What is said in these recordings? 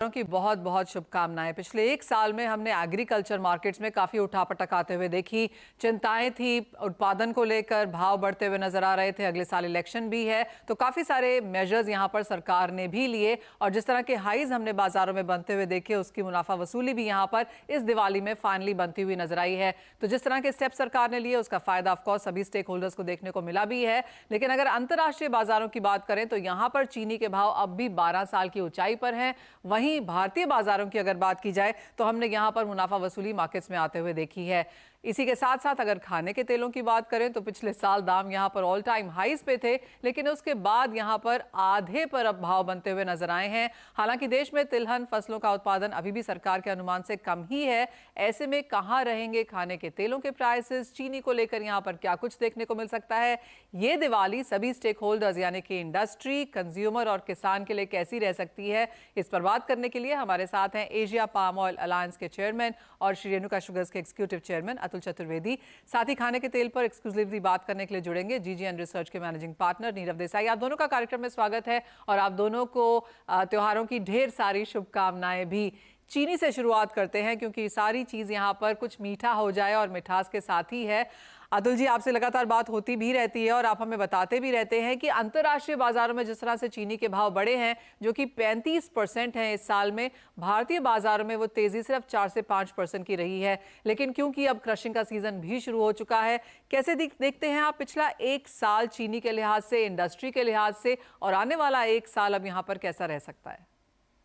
की बहुत बहुत शुभकामनाएं। पिछले एक साल में हमने एग्रीकल्चर मार्केट्स में काफी उठापटक आते हुए देखी। चिंताएं थी उत्पादन को लेकर, भाव बढ़ते हुए नजर आ रहे थे। अगले साल इलेक्शन भी है तो काफी सारे मेजर्स यहां पर सरकार ने भी लिए और जिस तरह के हाईज हमने बाजारों में बनते हुए देखे, उसकी मुनाफा वसूली भी यहां पर इस दिवाली में फाइनली बनती हुई नजर आई है। तो जिस तरह के स्टेप सरकार ने लिए उसका फायदा ऑफकोर्स सभी स्टेक होल्डर्स को देखने को मिला भी है। लेकिन अगर अंतर्राष्ट्रीय बाजारों की बात करें तो यहां पर चीनी के भाव अब भी 12 साल की ऊंचाई पर हैं। वहीं भारतीय बाजारों की अगर बात की जाए तो हमने यहां पर मुनाफा वसूली मार्केट्स में आते हुए देखी है। इसी के साथ साथ अगर खाने के तेलों की बात करें तो पिछले साल दाम यहां पर ऑल टाइम हाईज पे थे, लेकिन उसके बाद यहां पर आधे पर अब भाव बनते हुए नजर आए हैं। हालांकि देश में तिलहन फसलों का उत्पादन अभी भी सरकार के अनुमान से कम ही है। ऐसे में कहां रहेंगे खाने के तेलों के प्राइसेस, चीनी को लेकर यहां पर क्या कुछ देखने को मिल सकता है, ये दिवाली सभी स्टेक होल्डर्स यानी कि इंडस्ट्री, कंज्यूमर और किसान के लिए कैसी रह सकती है, इस पर बात करने के लिए हमारे साथ हैं एशिया पाम ऑयल अलायंस के चेयरमैन और श्री रेणुका शुगर्स के एग्जीक्यूटिव चेयरमैन अतुल चतुर्वेदी। साथ ही खाने के तेल पर एक्सक्लूसिवली बात करने के लिए जुड़ेंगे जीजीएन रिसर्च के मैनेजिंग पार्टनर नीरव देसाई। आप दोनों का कार्यक्रम में स्वागत है और आप दोनों को त्योहारों की ढेर सारी शुभकामनाएं भी। चीनी से शुरुआत करते हैं क्योंकि सारी चीज यहाँ पर कुछ मीठा हो जाए और मिठास के साथ ही है। अतुल जी, आपसे लगातार बात होती भी रहती है और आप हमें बताते भी रहते हैं कि अंतर्राष्ट्रीय बाजारों में जिस तरह से चीनी के भाव बढ़े हैं, जो कि 35% हैं इस साल में, भारतीय बाजारों में वो तेजी सिर्फ 4 से 5% की रही है। लेकिन क्योंकि अब क्रशिंग का सीजन भी शुरू हो चुका है, कैसे देखते हैं आप पिछला एक साल चीनी के लिहाज से, इंडस्ट्री के लिहाज से, और आने वाला एक साल अब यहाँ पर कैसा रह सकता है?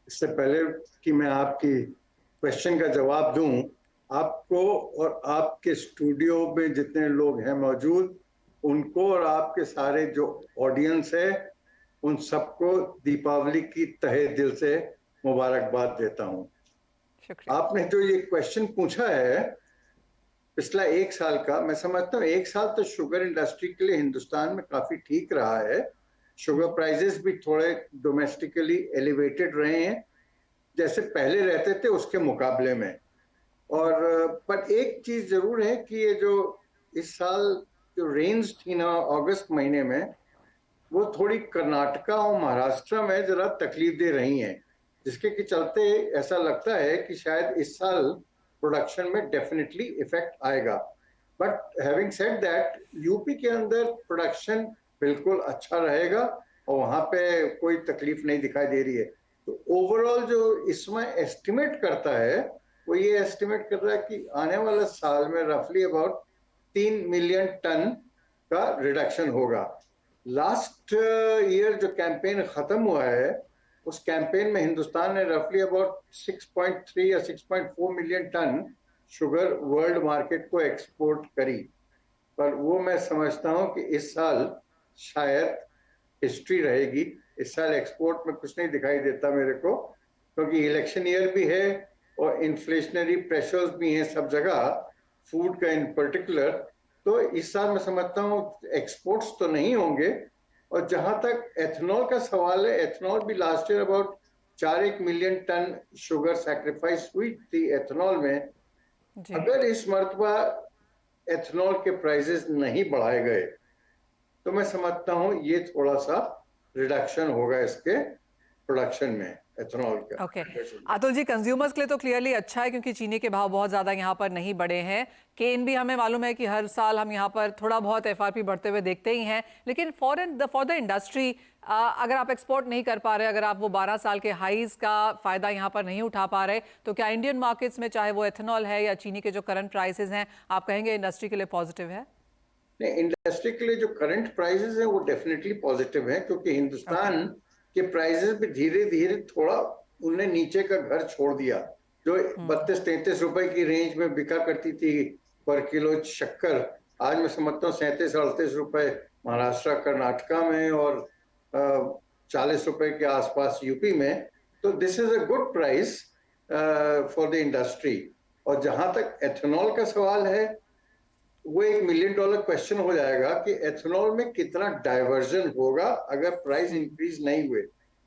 इससे पहले कि मैं आपकी क्वेश्चन का जवाब दूं, आपको और आपके स्टूडियो में जितने लोग हैं मौजूद, उनको और आपके सारे जो ऑडियंस है, उन सबको दीपावली की तहे दिल से मुबारकबाद देता हूं। शुक्रिया। आपने जो ये क्वेश्चन पूछा है पिछला एक साल का, मैं समझता हूँ एक साल तो शुगर इंडस्ट्री के लिए हिंदुस्तान में काफी ठीक रहा है। शुगर प्राइसेस भी थोड़े डोमेस्टिकली एलिवेटेड रहे हैं, जैसे पहले रहते थे उसके मुकाबले में। और पर एक चीज जरूर है कि ये जो इस साल जो रेंज थी ना अगस्त महीने में, वो थोड़ी कर्नाटका और महाराष्ट्र में जरा तकलीफ दे रही हैं, जिसके के चलते ऐसा लगता है कि शायद इस साल प्रोडक्शन में डेफिनेटली इफेक्ट आएगा। But having said that, UP के अंदर प्रोडक्शन बिल्कुल अच्छा रहेगा और वहां पे कोई तकलीफ नहीं दिखाई दे रही है। तो ओवरऑल जो इसमें एस्टिमेट करता है, वो ये एस्टिमेट कर रहा है कि आने वाले साल में रफली अबाउट 3 मिलियन टन का रिडक्शन होगा। लास्ट ईयर जो कैंपेन खत्म हुआ है, उस कैंपेन में हिंदुस्तान ने रफली अबाउट 6.3 या 6.4 million ton sugar world market को एक्सपोर्ट करी। पर वो मैं समझता हूं कि इस साल शायद हिस्ट्री रहेगी। इस साल एक्सपोर्ट में कुछ नहीं दिखाई देता मेरे को, क्योंकि इलेक्शन ईयर भी है और इन्फ्लेशनरी प्रेशर्स भी हैं सब जगह, फूड का इन पर्टिकुलर। तो इस साल मैं समझता हूँ एक्सपोर्ट्स तो नहीं होंगे। और जहां तक एथेनॉल का सवाल है, एथेनॉल भी last year about 4 million ton sugar sacrifice हुई थी एथेनॉल में। अगर इस मर्तबा एथेनॉल के प्राइसेस नहीं बढ़ाए गए तो मैं समझता हूं ये थोड़ा सा रिडक्शन होगा इसके प्रोडक्शन में एथेनॉल का। ओके अतुल जी, कंज्यूमर्स के लिए तो क्लियरली अच्छा है क्योंकि चीनी के भाव बहुत ज्यादा यहाँ पर नहीं बढ़े हैं। केन भी हमें मालूम है कि हर साल हम यहाँ पर थोड़ा बहुत एफआरपी बढ़ते हुए देखते ही हैं, लेकिन फॉर द इंडस्ट्री, अगर आप एक्सपोर्ट नहीं कर पा रहे, अगर आप वो 12 साल के हाईज का फायदा यहाँ पर नहीं उठा पा रहे, तो क्या इंडियन मार्केट्स में चाहे वो एथेनॉल है या चीनी के जो करंट प्राइसेस हैं, आप कहेंगे इंडस्ट्री के लिए पॉजिटिव है? नहीं, इंडस्ट्री के लिए जो करंट प्राइसेस हैं वो डेफिनेटली पॉजिटिव हैं, क्योंकि हिंदुस्तान के प्राइसेस भी धीरे धीरे थोड़ा उन्हें नीचे का घर छोड़ दिया। जो 32-33 रुपए की रेंज में बिका करती थी पर किलो शक्कर, आज मैं समझता हूँ 37-38 रुपए महाराष्ट्र कर्नाटका में और 40 रुपए के आसपास यूपी में। तो this is a good price for the industry. और जहां तक एथेनॉल का सवाल है, वो $1 मिलियन क्वेश्चन हो जाएगा कि एथेनॉल में कितना डाइवर्जन होगा अगर प्राइस इंक्रीज नहीं हुए।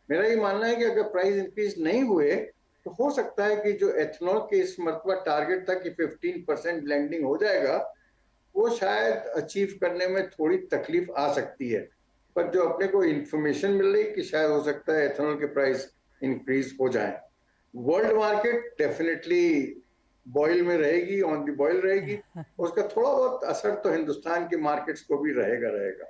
मेरा ये मानना है कि अगर प्राइस इंक्रीज नहीं हुए तो हो सकता है कि जो एथेनॉल के इस मरतबा टारगेट था कि 15% ब्लेंडिंग हो जाएगा, वो शायद अचीव करने में थोड़ी तकलीफ आ सकती है। पर जो अपने को इंफॉर्मेशन मिल रही कि शायद हो सकता है एथेनॉल के प्राइस इंक्रीज हो जाए। वर्ल्ड मार्केट डेफिनेटली बॉयल में रहेगी, ऑन द बॉयल रहेगी। उसका थोड़ा बहुत असर तो हिंदुस्तान के मार्केट्स को भी रहेगा।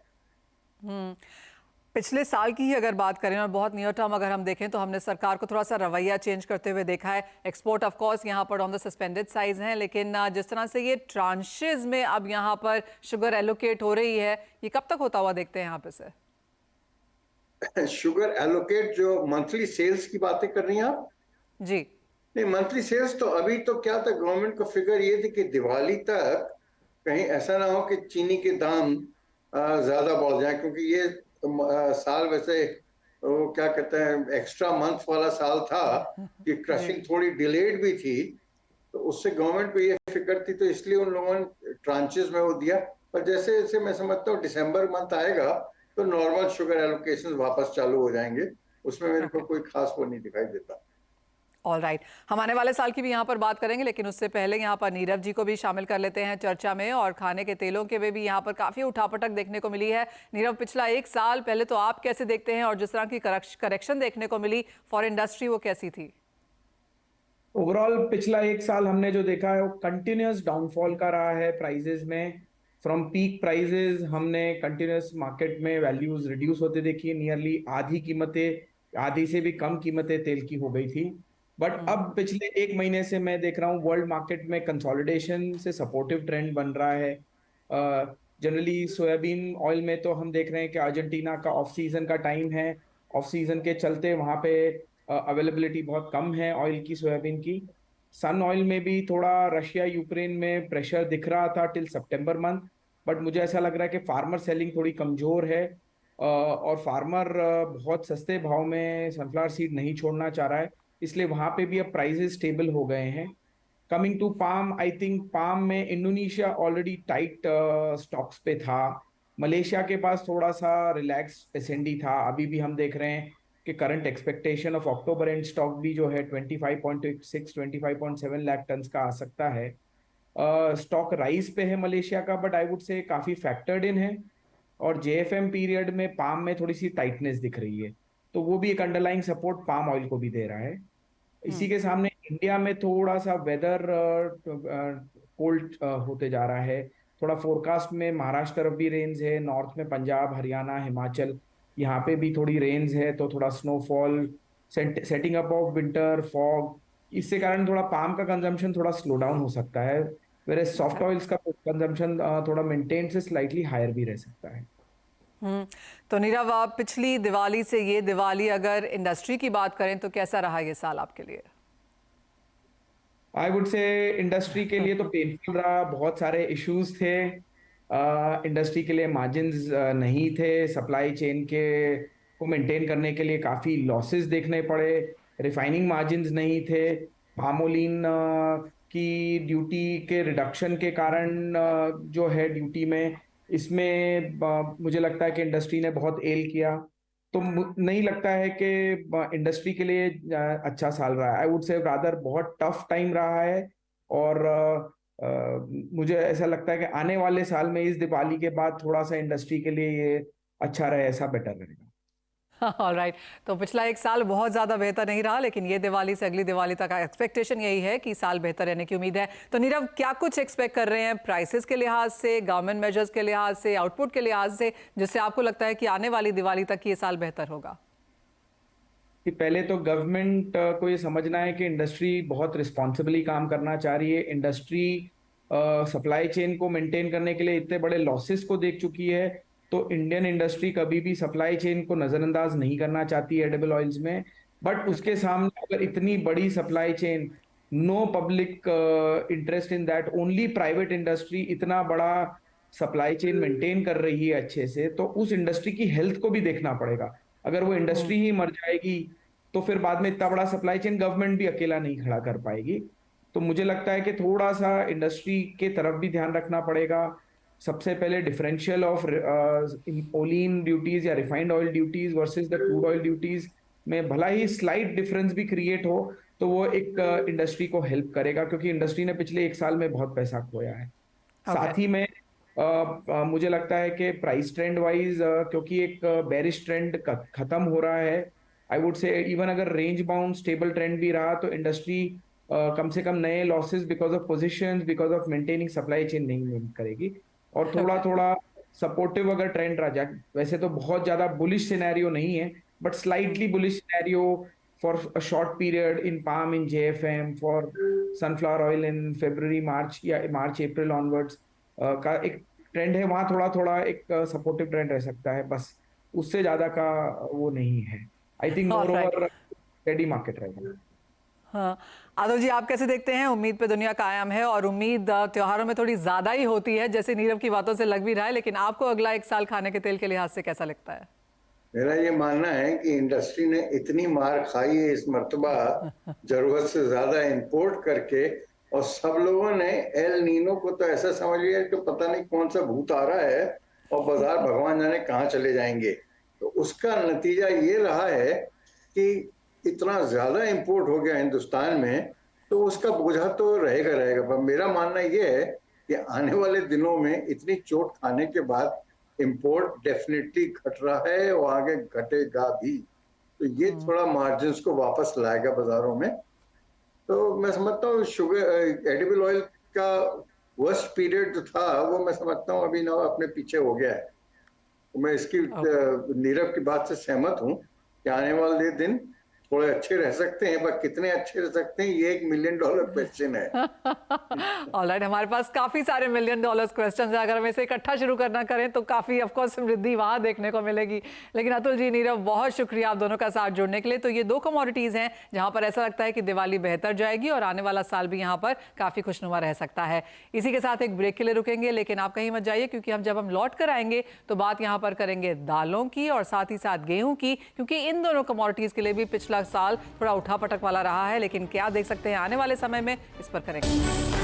पिछले साल की ही अगर बात करें और बहुत नियर टर्म अगर हम देखें तो हमने सरकार को थोड़ा सा रवैया चेंज करते हुए देखा है। एक्सपोर्ट ऑफ कोर्स यहाँ पर ऑन द सस्पेंडेड साइज हैं, लेकिन जिस तरह से ये ट्रांशेज में अब यहाँ पर शुगर एलोकेट हो रही है, ये कब तक होता हुआ देखते हैं यहाँ पे से? शुगर एलोकेट जो मंथली सेल्स की बातें कर रही हैं आप? जी। नहीं, मंथली सेल्स तो अभी तो क्या था, गवर्नमेंट का फिगर ये थी कि दिवाली तक कहीं ऐसा ना हो कि चीनी के दाम ज्यादा बढ़ जाए, क्योंकि ये साल वैसे वो क्या कहते हैं एक्स्ट्रा मंथ वाला साल था कि जी। क्रशिंग थोड़ी डिलेड भी थी, तो उससे गवर्नमेंट को ये फिक्र थी, तो इसलिए उन लोगों ने ट्रांचेस में वो दिया। पर जैसे जैसे मैं समझता हूँ दिसंबर मंथ आएगा तो नॉर्मल शुगर एलोकेशन वापस चालू हो जाएंगे, उसमें मेरे को ओके। कोई खास वो नहीं दिखाई देता। ऑल राइट, हम आने वाले साल की भी यहाँ पर बात करेंगे, लेकिन उससे पहले यहाँ पर नीरव जी को भी शामिल कर लेते हैं चर्चा में। और खाने के तेलों के में भी यहाँ पर काफी उठापटक देखने को मिली है। नीरव, पिछला एक साल पहले तो आप कैसे देखते हैं, और जिस तरह की करेक्शन देखने को मिली फॉर इंडस्ट्री, वो कैसी थी? ओवरऑल पिछला एक साल हमने जो देखा है वो कंटिन्यूस डाउनफॉल का रहा है प्राइजेस में। फ्रॉम पीक प्राइजेस हमने कंटिन्यूस मार्केट में वैल्यूज रिड्यूस होते देखी। नियरली आधी कीमतें, आधी से भी कम कीमतें तेल की हो गई थी। बट अब पिछले एक महीने से मैं देख रहा हूँ वर्ल्ड मार्केट में कंसोलिडेशन से सपोर्टिव ट्रेंड बन रहा है। जनरली सोयाबीन ऑयल में तो हम देख रहे हैं कि अर्जेंटीना का ऑफ सीजन का टाइम है। ऑफ सीजन के चलते वहां पे अवेलेबिलिटी बहुत कम है ऑयल की, सोयाबीन की। सन ऑयल में भी थोड़ा रशिया यूक्रेन में प्रेशर दिख रहा था टिल सितंबर मंथ। बट मुझे ऐसा लग रहा है कि फार्मर सेलिंग थोड़ी कमजोर है, और फार्मर बहुत सस्ते भाव में सनफ्लावर सीड नहीं छोड़ना चाह रहा है, इसलिए वहां पे भी अब प्राइसेस स्टेबल हो गए हैं। Coming to palm, I think palm में इंडोनेशिया ऑलरेडी टाइट स्टॉक्स पे था। मलेशिया के पास थोड़ा सा रिलैक्स एसएनडी था। अभी भी हम देख रहे हैं कि current expectation of October and stock भी जो है 25.6 25.7 लाख टन का आ सकता है। स्टॉक राइज पे है मलेशिया का, बट आई वुड से काफी फैक्टर्ड इन है। और जेएफएम पीरियड में पाम में थोड़ी सी टाइटनेस दिख रही है, तो वो भी एक अंडरलाइंग सपोर्ट पाम ऑयल को भी दे रहा है। इसी के सामने इंडिया में थोड़ा सा वेदर कोल्ड होते जा रहा है। थोड़ा फोरकास्ट में महाराष्ट्र तरफ भी रेंज है, नॉर्थ में पंजाब हरियाणा हिमाचल यहाँ पे भी थोड़ी रेंज है, तो थोड़ा snowfall, setting up of winter fog, इससे कारण थोड़ा पाम का कंजम्पशन थोड़ा स्लो डाउन हो सकता है। वेरे सॉफ्ट ऑयल्स का कंजम्पशन थोड़ा मेंटेन से स्लाइटली हायर भी रह सकता है। तो नीरव, आप पिछली दिवाली से ये दिवाली अगर इंडस्ट्री की बात करें तो कैसा रहा ये साल आपके लिए? आई वुड से इंडस्ट्री के लिए तो पेनफुल रहा। बहुत सारे इश्यूज थे इंडस्ट्री के लिए। मार्जिन्स नहीं थे, सप्लाई चेन के को मेंटेन करने के लिए काफी लॉसेस देखने पड़े। रिफाइनिंग मार्जिन्स नहीं थे। पामोलिन की ड्यूटी के रिडक्शन के कारण जो है ड्यूटी में, इसमें मुझे लगता है कि इंडस्ट्री ने बहुत एल किया। तो नहीं लगता है कि इंडस्ट्री के लिए अच्छा साल रहा है। आई वुड से रादर बहुत टफ टाइम रहा है। और मुझे ऐसा लगता है कि आने वाले साल में इस दिवाली के बाद थोड़ा सा इंडस्ट्री के लिए ये अच्छा रहे, ऐसा बेटर रहेगा। ऑल राइट, तो पिछला एक साल बहुत ज़्यादा बेहतर नहीं रहा, लेकिन ये दिवाली से अगली दिवाली तक एक्सपेक्टेशन यही है कि साल बेहतर रहने की उम्मीद है। तो नीरव, क्या कुछ एक्सपेक्ट कर रहे हैं प्राइसेस के लिहाज से, गवर्नमेंट मेजर्स के लिहाज से, आउटपुट के लिहाज से, जिससे आपको लगता है कि आने वाली दिवाली तक ये साल बेहतर होगा? कि पहले तो गवर्नमेंट को ये समझना है कि इंडस्ट्री बहुत रिस्पॉन्सिबली काम करना चाह रही है। इंडस्ट्री सप्लाई चेन को मेंटेन करने के लिए इतने बड़े लॉसेस को देख चुकी है, तो इंडियन इंडस्ट्री कभी भी सप्लाई चेन को नजरअंदाज नहीं करना चाहती एडिबल ऑयल्स में। बट उसके सामने अगर इतनी बड़ी supply chain, no public interest in that, only private industry इतना बड़ा सप्लाई चेन मेंटेन कर रही है अच्छे से, तो उस इंडस्ट्री की हेल्थ को भी देखना पड़ेगा। अगर वो इंडस्ट्री ही मर जाएगी तो फिर बाद में इतना बड़ा सप्लाई चेन गवर्नमेंट भी अकेला नहीं खड़ा कर पाएगी। तो मुझे लगता है कि थोड़ा सा इंडस्ट्री के तरफ भी ध्यान रखना पड़ेगा। सबसे पहले डिफरेंशियल ऑफ ओलिन ड्यूटीज या refined oil duties versus the crude oil duties में भला ही स्लाइट डिफरेंस भी क्रिएट हो, तो वो एक इंडस्ट्री को हेल्प करेगा, क्योंकि इंडस्ट्री ने पिछले एक साल में बहुत पैसा खोया है। साथ ही में मुझे लगता है कि प्राइस ट्रेंड वाइज, क्योंकि एक बेरिश ट्रेंड खत्म हो रहा है, आई वुड से इवन अगर रेंज बाउंड स्टेबल ट्रेंड भी रहा तो इंडस्ट्री कम से कम नए losses because of positions, because of maintaining supply chain नहीं मेंटेन करेगी। और थोड़ा ओके। थोड़ा सपोर्टिव अगर ट्रेंड रह जाए, वैसे तो बहुत ज्यादा बुलिश सिनेरियो नहीं है, but slightly bullish scenario for a short period in palm, in JFM, for sunflower oil in February March या मार्च अप्रैल ऑनवर्ड्स का एक ट्रेंड है, वहां थोड़ा थोड़ा एक सपोर्टिव ट्रेंड रह सकता है, बस उससे ज्यादा का वो नहीं है। I think more alright. Over steady market रहेगा। हाँ, आदव जी, आप कैसे देखते हैं? उम्मीद पे दुनिया कायम है और उम्मीद त्योहारों में थोड़ी ज्यादा ही होती है, जैसे नीरव की बातों से लग भी रहा है, लेकिन आपको अगला एक साल खाने के तेल के लिहाज से कैसा लगता है? मेरा ये मानना है कि इंडस्ट्री ने इतनी मार खाई है इस मर्तबा, जरूरत से ज्यादा इंपोर्ट करके, और सब लोगों ने एल नीनो को तो ऐसा समझ लिया कि पता नहीं कौन सा भूत आ रहा है और बाजार भगवान जाने कहाँ चले जाएंगे। तो उसका नतीजा ये रहा है कि इतना ज्यादा इंपोर्ट हो गया हिंदुस्तान में, तो उसका बोझा तो रहेगा रहेगा। पर मेरा मानना यह है कि आने वाले दिनों में इतनी चोट खाने के बाद इंपोर्ट डेफिनेटली घट रहा है और आगे घटेगा भी, तो ये थोड़ा मार्जिन्स को वापस लाएगा बाजारों में। तो मैं समझता हूँ शुगर एडिबल ऑयल का वर्स्ट पीरियड जो था वो मैं समझता हूँ अभी ना अपने पीछे हो गया है। तो मैं इसकी नीरव की बात से सहमत हूँ कि आने वाले दिन थोड़े अच्छे रह सकते हैं, पर कितने अच्छे रह सकते हैं ये $1 मिलियन क्वेश्चन है। ऑलराइट, हमारे पास काफी सारे $1 मिलियन क्वेश्चंस हैं। अगर हम इसे इकट्ठा शुरू करना करें तो काफी ऑफ कोर्स समृद्धि वहां देखने को मिलेगी। लेकिन अतुल जी, नीरव, बहुत शुक्रिया आप दोनों का साथ जुड़ने के लिए। तो ये दो कमोडिटीज हैं जहां पर ऐसा लगता है कि दिवाली बेहतर जाएगी और आने वाला साल भी यहाँ पर काफी खुशनुमा रह सकता है। इसी के साथ एक ब्रेक के लिए रुकेंगे, लेकिन आप कहीं मत जाइए, क्योंकि जब हम लौट कर आएंगे तो बात यहाँ पर करेंगे दालों की और साथ ही साथ गेहूं की, क्योंकि इन दोनों कमोडिटीज के लिए भी पिछला साल थोड़ा उठापटक वाला रहा है। लेकिन क्या देख सकते हैं आने वाले समय में, इस पर करेंगे।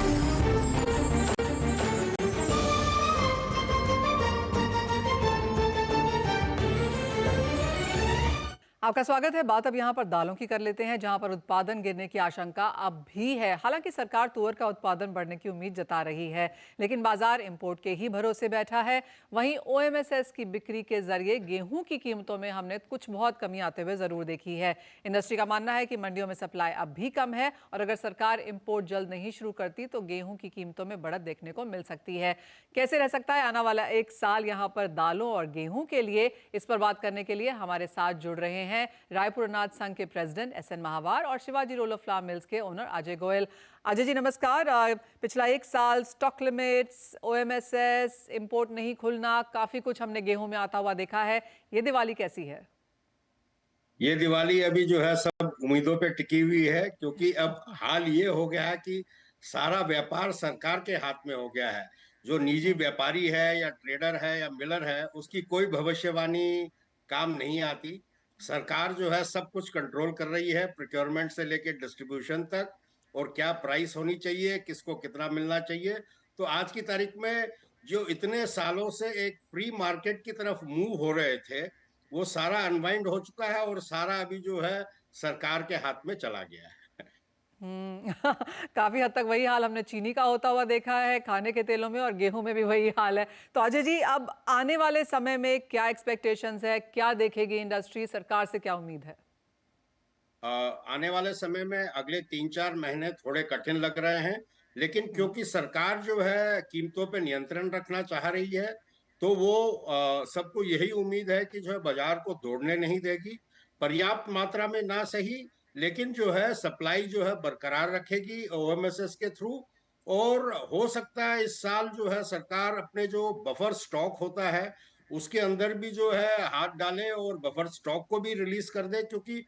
आपका स्वागत है। बात अब यहाँ पर दालों की कर लेते हैं, जहाँ पर उत्पादन गिरने की आशंका अब भी है। हालांकि सरकार तुअर का उत्पादन बढ़ने की उम्मीद जता रही है, लेकिन बाजार इंपोर्ट के ही भरोसे बैठा है। वहीं ओएमएसएस की बिक्री के जरिए गेहूं की कीमतों में हमने कुछ बहुत कमी आते हुए जरूर देखी है। इंडस्ट्री का मानना है कि मंडियों में सप्लाई अब भी कम है और अगर सरकार इंपोर्ट जल्द नहीं शुरू करती तो गेहूं की कीमतों में बढ़त देखने को मिल सकती है। कैसे रह सकता है आने वाला एक साल यहाँ पर दालों और गेहूं के लिए, इस पर बात करने के लिए हमारे साथ जुड़ रहे हैं रायपुर अनाज संघ के प्रेसिडेंट एसएन महावार और Shivaji roll of flour mills के ओनर अजय गोयल। अजय जी, नमस्कार। पिछला एक साल स्टॉक लिमिट्स, ओएमएसएस, इंपोर्ट नहीं खुलना, काफी कुछ हमने गेहूं में आता हुआ देखा है। ये दिवाली कैसी है? ये दिवाली अभी जो है सब उम्मीदों पे टिकी हुई है, क्योंकि अब हाल ये हो गया है कि सारा व्यापार सरकार के हाथ में हो गया है। जो निजी व्यापारी है या ट्रेडर है या मिलर है, उसकी कोई भविष्यवाणी काम नहीं आती। सरकार जो है सब कुछ कंट्रोल कर रही है, प्रोक्योरमेंट से लेके डिस्ट्रीब्यूशन तक, और क्या प्राइस होनी चाहिए, किसको कितना मिलना चाहिए। तो आज की तारीख में जो इतने सालों से एक फ्री मार्केट की तरफ मूव हो रहे थे, वो सारा अनवाइंड हो चुका है और सारा अभी जो है सरकार के हाथ में चला गया है। काफी हद तक वही हाल हमने चीनी का होता हुआ देखा है, खाने के तेलों में, और गेहूं में भी वही हाल है। तो अजय जी, अब आने वाले समय में क्या एक्सपेक्टेशंस है, क्या देखेगी इंडस्ट्री, सरकार से क्या उम्मीद है? आने वाले समय में अगले 3-4 महीने थोड़े कठिन लग रहे हैं, लेकिन क्योंकि सरकार जो है कीमतों पे नियंत्रण रखना चाह रही है, तो वो सबको यही उम्मीद है कि जो है बाजार को दौड़ने नहीं देगी। पर्याप्त मात्रा में ना सही, लेकिन जो है सप्लाई जो है बरकरार रखेगी ओएमएसएस के थ्रू। और हो सकता है इस साल जो है सरकार अपने जो बफर स्टॉक होता है उसके अंदर भी जो है हाथ डाले और बफर स्टॉक को भी रिलीज कर दे, क्योंकि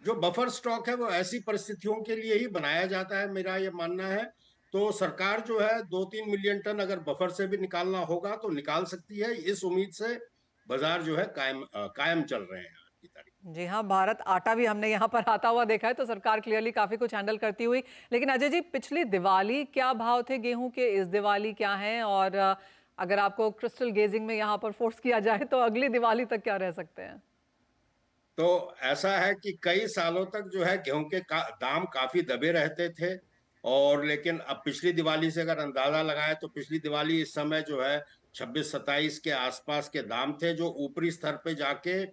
जो बफर स्टॉक है वो ऐसी परिस्थितियों के लिए ही बनाया जाता है, मेरा ये मानना है। तो सरकार जो है 2-3 मिलियन टन अगर बफर से भी निकालना होगा तो निकाल सकती है। इस उम्मीद से बाजार जो है कायम चल रहे हैं आज की तारीख। जी हाँ, भारत आटा भी हमने यहाँ पर आता हुआ देखा है, तो सरकार क्लियरली काफी कुछ हैंडल करती हुई। लेकिन अजय जी, पिछली दिवाली क्या भाव थे गेहूं के, इस दिवाली क्या हैं, और अगर आपको क्रिस्टल गेजिंग में यहाँ पर फोर्स किया जाए तो अगली दिवाली तक क्या रह सकते हैं? तो ऐसा है कि कई सालों तक जो है गेहूं के दाम काफी दबे रहते थे, और लेकिन अब पिछली दिवाली से अगर अंदाजा लगाए तो पिछली दिवाली इस समय जो है 26-27 के आसपास के दाम थे, जो ऊपरी स्तर पे जाके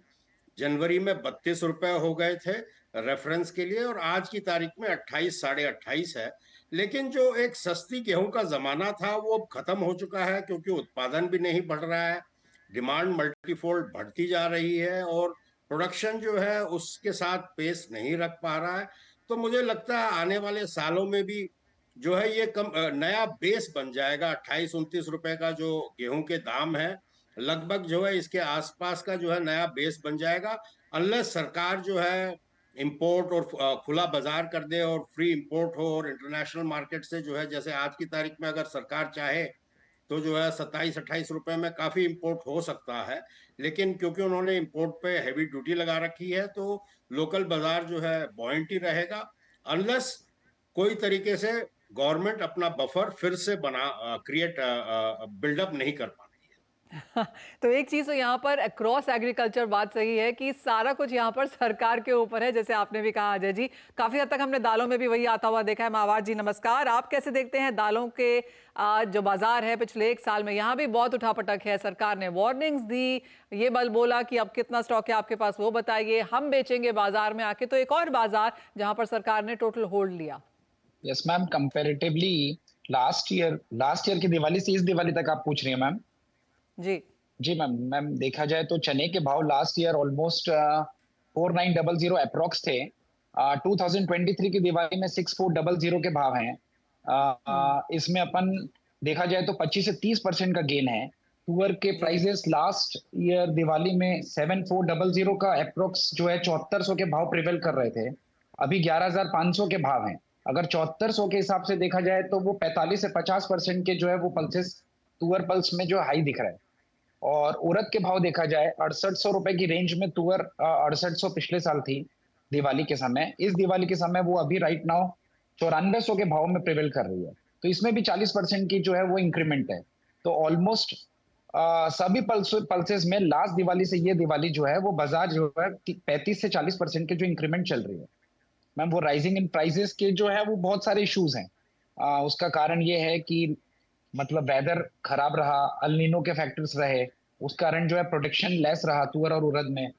जनवरी में 32 रुपए हो गए थे रेफरेंस के लिए, और आज की तारीख में 28, 28.5 है। लेकिन जो एक सस्ती गेहूं का जमाना था वो अब खत्म हो चुका है, क्योंकि उत्पादन भी नहीं बढ़ रहा है, डिमांड मल्टीफोल्ड बढ़ती जा रही है और प्रोडक्शन जो है उसके साथ पेस नहीं रख पा रहा है। तो मुझे लगता है आने वाले सालों में भी जो है ये नया बेस बन जाएगा। 28-29 रुपए का जो गेहूं के दाम है, लगभग जो है इसके आसपास का जो है नया बेस बन जाएगा, अनलेस सरकार जो है इंपोर्ट और खुला बाजार कर दे और फ्री इंपोर्ट हो, और इंटरनेशनल मार्केट से जो है जैसे आज की तारीख में अगर सरकार चाहे तो जो है 27-28 रुपए में काफी इंपोर्ट हो सकता है। लेकिन क्योंकि उन्होंने इंपोर्ट पे हैवी ड्यूटी लगा रखी है तो लोकल बाजार जो है बॉयंट ही रहेगा, अनलेस कोई तरीके से गवर्नमेंट अपना बफर फिर से क्रिएट बिल्डअप नहीं कर पा रही है। तो एक चीज तो यहाँ पर अक्रॉस एग्रीकल्चर बात सही है कि सारा कुछ यहाँ पर सरकार के ऊपर है, जैसे आपने भी कहा अजय जी। काफी हद तक हमने दालों में भी वही आता हुआ देखा है। महावार जी नमस्कार, आप कैसे देखते हैं दालों के जो बाजार है पिछले एक साल में? यहाँ भी बहुत उठापटक है, सरकार ने वार्निंग्स दी, ये बोला कि अब कितना स्टॉक है आपके पास वो बताइए, हम बेचेंगे बाजार में आके। तो एक और बाजार जहां पर सरकार ने टोटल होल्ड लिया। Yes ma'am, comparatively last year की दिवाली से इस दिवाली तक आप पूछ रही हैं मैम? जी जी मैम देखा जाए तो चने के भाव लास्ट ईयर ऑलमोस्ट 4900 अप्रोक्स थे। 2023 की दिवाली में 6400 के भाव हैं। इसमें अपन देखा जाए तो 25 से 30% का गेन है। तुअर के प्राइसेस लास्ट ईयर दिवाली में 7400 का अप्रोक्स जो है 7400 के भाव प्रिवेल कर रहे थे, अभी 11500 के भाव हैं। अगर 7400 के हिसाब से देखा जाए तो वो 45 से 50% के जो है वो पल्सेस तुअर पल्स में जो हाई दिख रहा है। और उड़द के भाव देखा जाए 6800 रुपए की रेंज में तुअर 6800 पिछले साल थी दिवाली के समय। इस दिवाली के समय वो अभी राइट नाउ 9400 के भाव में प्रिवेल कर रही है। तो इसमें भी 40% की जो है वो इंक्रीमेंट है। तो ऑलमोस्ट सभी पल्सेस में लास्ट दिवाली से ये दिवाली जो है वो बाजार जो है 35 से 40% के जो इंक्रीमेंट चल रही है। मैम वो राइजिंग इन प्राइसेस के जो है वो बहुत सारे इश्यूज हैं। उसका कारण ये है कि मतलब वेदर खराब रहा, अल नीनो के फैक्टर्स रहे, उस कारण जो है प्रोडक्शन लेस रहा तुअर और उड़द में,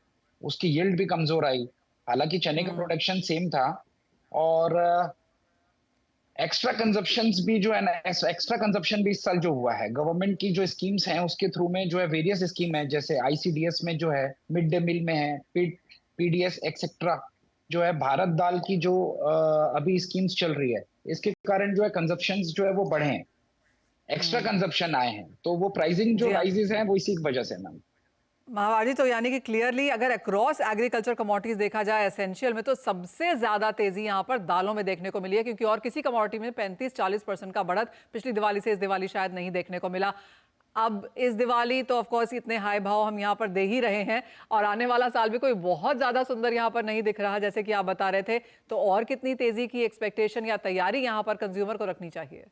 उसकी यील्ड भी कमजोर आई। हालांकि चने का प्रोडक्शन सेम था। और एक्स्ट्रा कंजप्शन भी जो है ना, एक्स्ट्रा कंजप्शन भी इस साल जो हुआ है, गवर्नमेंट की जो स्कीम्स हैं उसके थ्रू में जो है वेरियस स्कीम है, जैसे आईसीडीएस में जो है, मिड डे मील में है, पीडीएस एक्सेट्रा जो है, भारत दाल की जो अभी स्कीम्स चल रही है, इसके कारण जो है कंजप्शन जो है वो बढ़े हैं, एक्स्ट्रा कंजप्शन आए हैं। तो वो प्राइसिंग जो राइजेस हैं वो इसी की वजह से मैम। महावार जी, तो यानी कि क्लियरली अगर अक्रॉस एग्रीकल्चर कमोडिटीज देखा जाए एसेंशियल में, तो सबसे ज्यादा तेजी यहां पर दालों में देखने को मिली है, क्योंकि और किसी कमोडिटी में 35-40% का बढ़त पिछली दिवाली से इस दिवाली शायद नहीं देखने को मिला। अब इस दिवाली तो ऑफ कोर्स इतने हाई भाव हम यहाँ पर दे ही रहे हैं, और आने वाला साल भी कोई बहुत ज्यादा सुंदर यहाँ पर नहीं दिख रहा, जैसे कि आप बता रहे थे। तो और कितनी तेजी की एक्सपेक्टेशन या तैयारी यहाँ पर कंज्यूमर को रखनी चाहिए?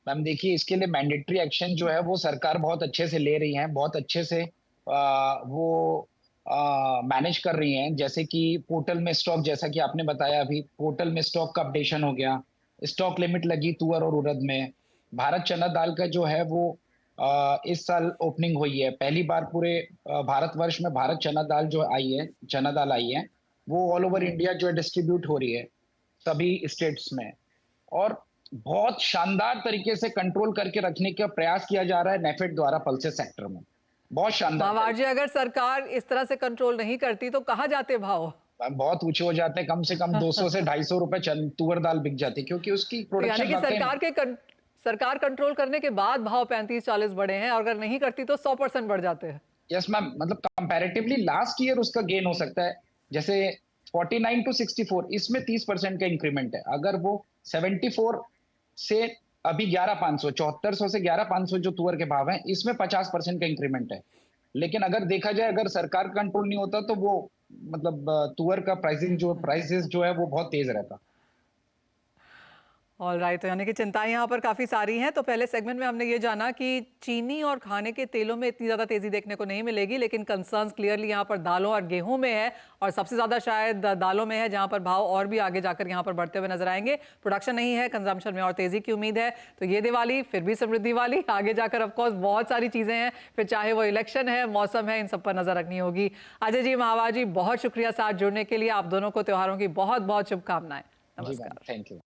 मैम देखिए, इसके लिए मैंडेटरी एक्शन जो है वो सरकार बहुत अच्छे से ले रही है, बहुत अच्छे से वो मैनेज कर रही हैं। जैसे कि पोर्टल में स्टॉक, जैसा कि आपने बताया, अभी पोर्टल में स्टॉक का अपडेशन हो गया, स्टॉक लिमिट लगी तुअर और उड़द में। भारत चना दाल का जो है वो इस साल ओपनिंग हुई है, पहली बार पूरे भारतवर्ष में भारत चना दाल जो आई है, चना दाल आई है, वो ऑल ओवर इंडिया जो है डिस्ट्रीब्यूट हो रही है सभी स्टेट्स में। और बहुत शानदार तरीके से कंट्रोल करके रखने का प्रयास किया जा रहा है नेफेड द्वारा पल्सेस सेक्टर में, बहुत शानदार। महावार जी, अगर सरकार इस तरह से कंट्रोल नहीं करती तो कहाँ जाते भाव? बहुत ऊंचे हो जाते हैं, कम से कम 200 से 250 रुपए तुअर दाल बिक जाती है, क्योंकि उसकी तो यानी प्रोडक्शन कि सरकार कंट्रोल करने के बाद भाव 35-40 बढ़े हैं, और अगर नहीं करती तो 100% बढ़ जाते हैं। यस मैम, मतलब कंपैरेटिवली लास्ट ईयर उसका गेन हो सकता है, जैसे 49 to 64, इसमें 30% का इंक्रीमेंट है। अगर वो 74 से अभी 11500, 7400 से 11500 जो तुअर के भाव हैं, इसमें 50% का इंक्रीमेंट है। लेकिन अगर देखा जाए, अगर सरकार कंट्रोल नहीं होता तो वो मतलब तुअर का प्राइसिंग जो प्राइसेस जो है वो बहुत तेज रहता। ऑल राइट, तो यानी कि चिंताएं यहाँ पर काफ़ी सारी हैं। तो पहले सेगमेंट में हमने ये जाना कि चीनी और खाने के तेलों में इतनी ज़्यादा तेज़ी देखने को नहीं मिलेगी, लेकिन कंसर्न्स क्लियरली यहाँ पर दालों और गेहूं में है, और सबसे ज़्यादा शायद दालों में है, जहाँ पर भाव और भी आगे जाकर यहाँ पर बढ़ते हुए नजर आएंगे। प्रोडक्शन नहीं है, कंजम्पशन में और तेज़ी की उम्मीद है। तो ये दिवाली फिर भी समृद्धि वाली, आगे जाकर ऑफकोर्स बहुत सारी चीज़ें हैं, फिर चाहे वो इलेक्शन है, मौसम है, इन सब पर नजर रखनी होगी। अजय जी, महावा जी, बहुत शुक्रिया साथ जुड़ने के लिए। आप दोनों को त्योहारों की बहुत बहुत शुभकामनाएं। जी मैम, नमस्कार। Thank you.